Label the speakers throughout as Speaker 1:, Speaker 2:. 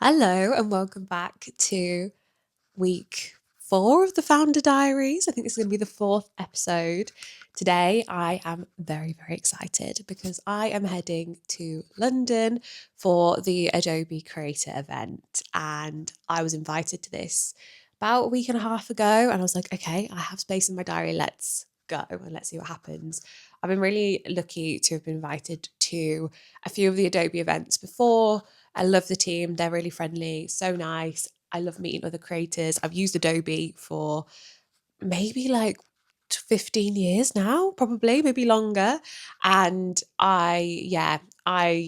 Speaker 1: Hello and welcome back to week 4 of the Founder Diaries. I think this is going to be the 4th episode. Today I am very, very excited because I am heading to London for the Adobe Creator event, and I was invited to this about a week and a half ago, and I was like, okay, I have space in my diary, let's go and let's see what happens. I've been really lucky to have been invited to a few of the Adobe events before. I love the team. They're really friendly, so nice. I love meeting other creators. I've used Adobe for maybe like 15 years now, probably, maybe longer. And I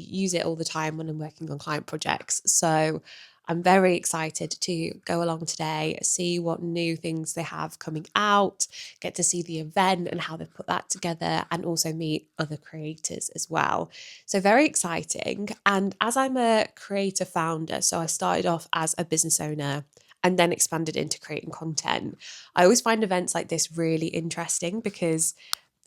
Speaker 1: use it all the time when I'm working on client projects. So I'm very excited to go along today, see what new things they have coming out, get to see the event and how they've put that together, and also meet other creators as well. So very exciting. And as I'm a creator founder, so I started off as a business owner and then expanded into creating content. I always find events like this really interesting because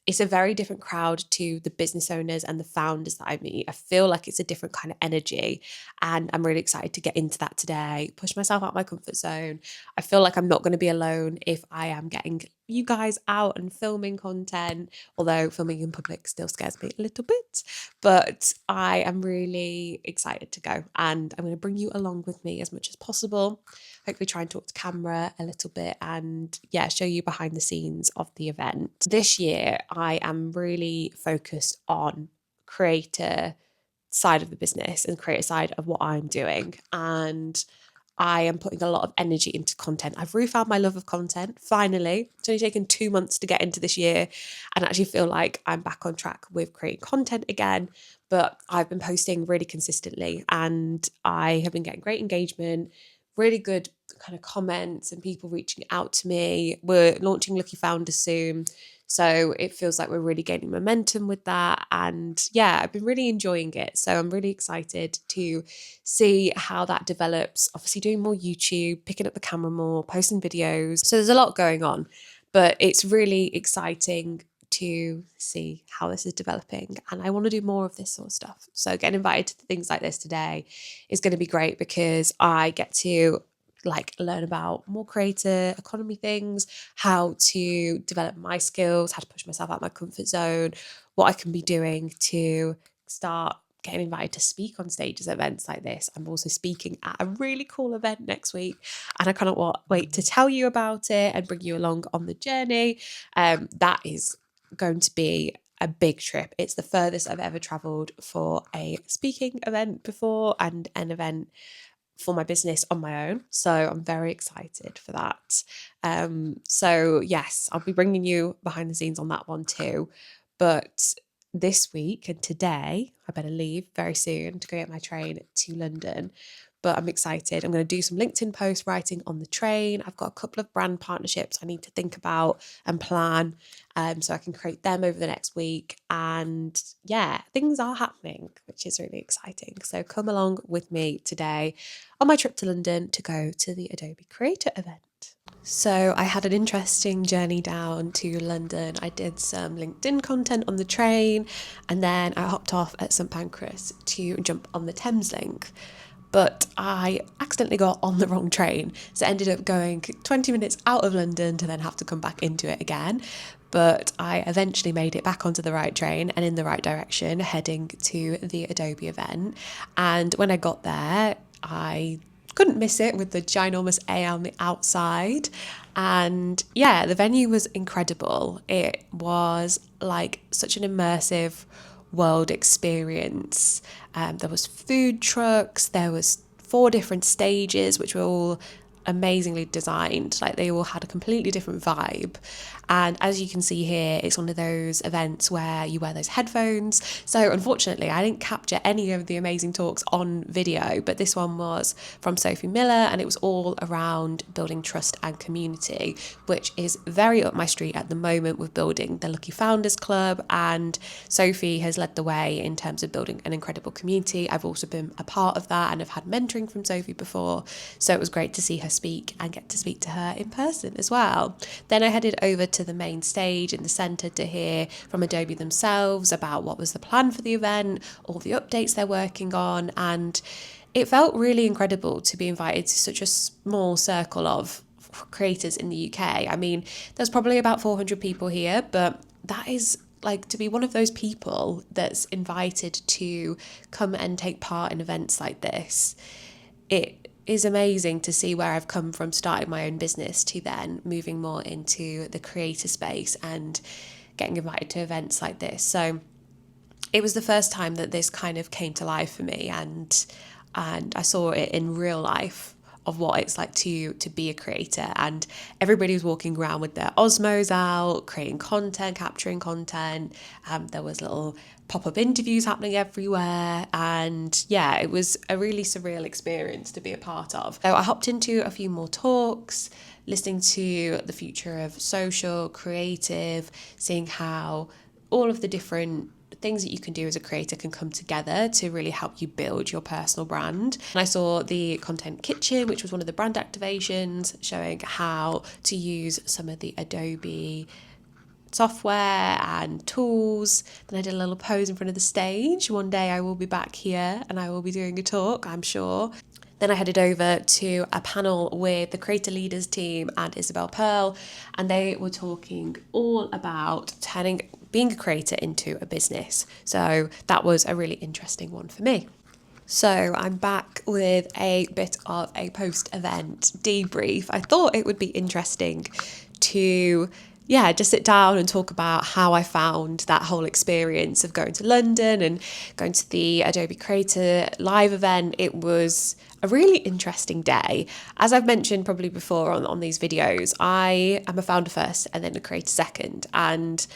Speaker 1: it's a very different crowd to the business owners and the founders that I meet. I feel like it's a different kind of energy, and I'm really excited to get into that today, push myself out of my comfort zone. I feel like I'm not going to be alone if I am getting you guys out and filming content, although filming in public still scares me a little bit. But I am really excited to go, and I'm going to bring you along with me as much as possible. Hopefully try and talk to camera a little bit and show you behind the scenes of the event. This year, I am really focused on creator side of the business and creator side of what I'm doing. And I am putting a lot of energy into content. I've refound my love of content, finally. It's only taken 2 months to get into this year and actually feel like I'm back on track with creating content again. But I've been posting really consistently and I have been getting great engagement, really good kind of comments and people reaching out to me. We're launching Lucky Founders soon. So it feels like we're really gaining momentum with that. And I've been really enjoying it. So I'm really excited to see how that develops. Obviously doing more YouTube, picking up the camera more, posting videos. So there's a lot going on, but it's really exciting to see how this is developing, and I want to do more of this sort of stuff. So getting invited to things like this today is going to be great because I get to learn about more creator economy things, how to develop my skills, how to push myself out of my comfort zone, what I can be doing to start getting invited to speak on stages at events like this. I'm also speaking at a really cool event next week, and I cannot wait to tell you about it and bring you along on the journey. That is going to be a big trip. It's the furthest I've ever traveled for a speaking event before and an event for my business on my own. So I'm very excited for that. So yes, I'll be bringing you behind the scenes on that one too. But this week and today, I better leave very soon to go get my train to London. But I'm excited. I'm going to do some LinkedIn post writing on the train. I've got a couple of brand partnerships I need to think about and plan, so I can create them over the next week. And things are happening, which is really exciting. So come along with me today on my trip to London to go to the Adobe Creator event. So I had an interesting journey down to London. I did some LinkedIn content on the train, and then I hopped off at St Pancras to jump on the Thameslink. But I accidentally got on the wrong train, so I ended up going 20 minutes out of London to then have to come back into it again. But I eventually made it back onto the right train and in the right direction, heading to the Adobe event. And when I got there, I couldn't miss it with the ginormous A on the outside. And the venue was incredible. It was like such an immersive world experience. There was food trucks, there was 4 different stages which were all amazingly designed. Like, they all had a completely different vibe. And as you can see here, it's one of those events where you wear those headphones. So unfortunately, I didn't capture any of the amazing talks on video, but this one was from Sophie Miller, and it was all around building trust and community, which is very up my street at the moment with building the Lucky Founders Club. And Sophie has led the way in terms of building an incredible community. I've also been a part of that and have had mentoring from Sophie before. So it was great to see her speak and get to speak to her in person as well. Then I headed over to the main stage in the centre to hear from Adobe themselves about what was the plan for the event, all the updates they're working on, and it felt really incredible to be invited to such a small circle of creators in the UK. I mean, there's probably about 400 people here, but that is like to be one of those people that's invited to come and take part in events like this. It is amazing to see where I've come from starting my own business to then moving more into the creator space and getting invited to events like this. So it was the first time that this kind of came to life for me, and I saw it in real life of what it's like to be a creator. And everybody was walking around with their Osmos out, creating content, capturing content. There was little pop-up interviews happening everywhere, and yeah, it was a really surreal experience to be a part of. So I hopped into a few more talks, listening to the future of social, creative, seeing how all of the different things that you can do as a creator can come together to really help you build your personal brand. And I saw the Content Kitchen, which was one of the brand activations, showing how to use some of the Adobe software and tools. Then I did a little pose in front of the stage. One day I will be back here and I will be doing a talk, I'm sure. Then I headed over to a panel with the Creator Leaders team and Isabel Pearl, and they were talking all about being a creator into a business. So that was a really interesting one for me. So I'm back with a bit of a post-event debrief. I thought it would be interesting to just sit down and talk about how I found that whole experience of going to London and going to the Adobe Creator live event. It was a really interesting day. As I've mentioned probably before on these videos, I am a founder first and then a creator second. And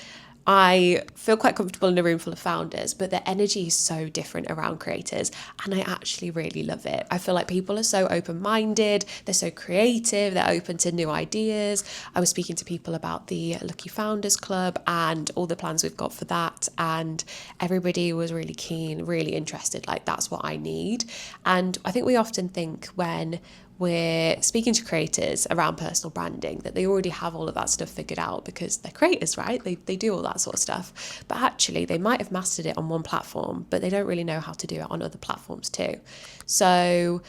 Speaker 1: I feel quite comfortable in a room full of founders, but the energy is so different around creators, and I actually really love it. I feel like people are so open-minded, they're so creative, they're open to new ideas. I was speaking to people about the Lucky Founders Club and all the plans we've got for that, and everybody was really keen, really interested, like that's what I need. And I think we often think when we're speaking to creators around personal branding that they already have all of that stuff figured out because they're creators, right? They do all that sort of stuff. But actually, they might have mastered it on one platform, but they don't really know how to do it on other platforms too. So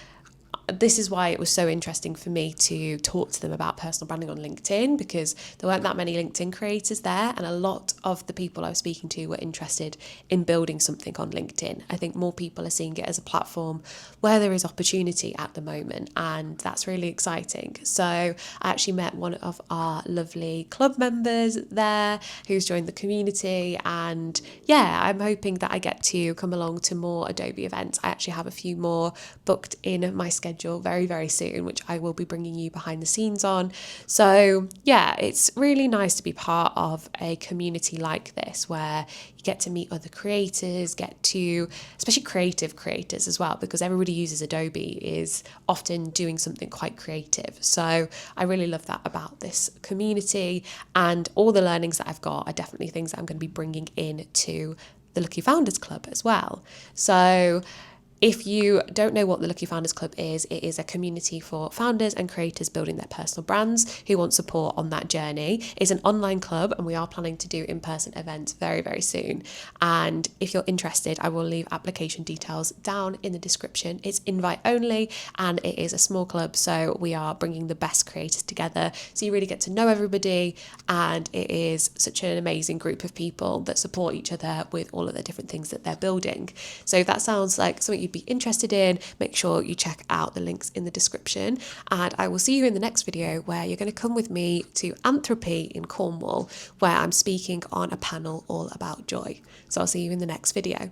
Speaker 1: this is why it was so interesting for me to talk to them about personal branding on LinkedIn, because there weren't that many LinkedIn creators there, and a lot of the people I was speaking to were interested in building something on LinkedIn. I think more people are seeing it as a platform where there is opportunity at the moment, and that's really exciting. So I actually met one of our lovely club members there who's joined the community, and I'm hoping that I get to come along to more Adobe events. I actually have a few more booked in my schedule very, very soon, which I will be bringing you behind the scenes on. So it's really nice to be part of a community like this where you get to meet other creators, especially creative creators as well, because everybody uses Adobe is often doing something quite creative. So I really love that about this community, and all the learnings that I've got are definitely things that I'm going to be bringing into the Lucky Founders Club as well. So if you don't know what the Lucky Founders Club is, it is a community for founders and creators building their personal brands who want support on that journey. It's an online club, and we are planning to do in-person events very, very soon. And if you're interested, I will leave application details down in the description. It's invite only, and it is a small club, so we are bringing the best creators together. So you really get to know everybody, and it is such an amazing group of people that support each other with all of the different things that they're building. So if that sounds like something you'd be interested in, make sure you check out the links in the description, and I will see you in the next video where you're going to come with me to Anthropy in Cornwall, where I'm speaking on a panel all about joy. So I'll see you in the next video.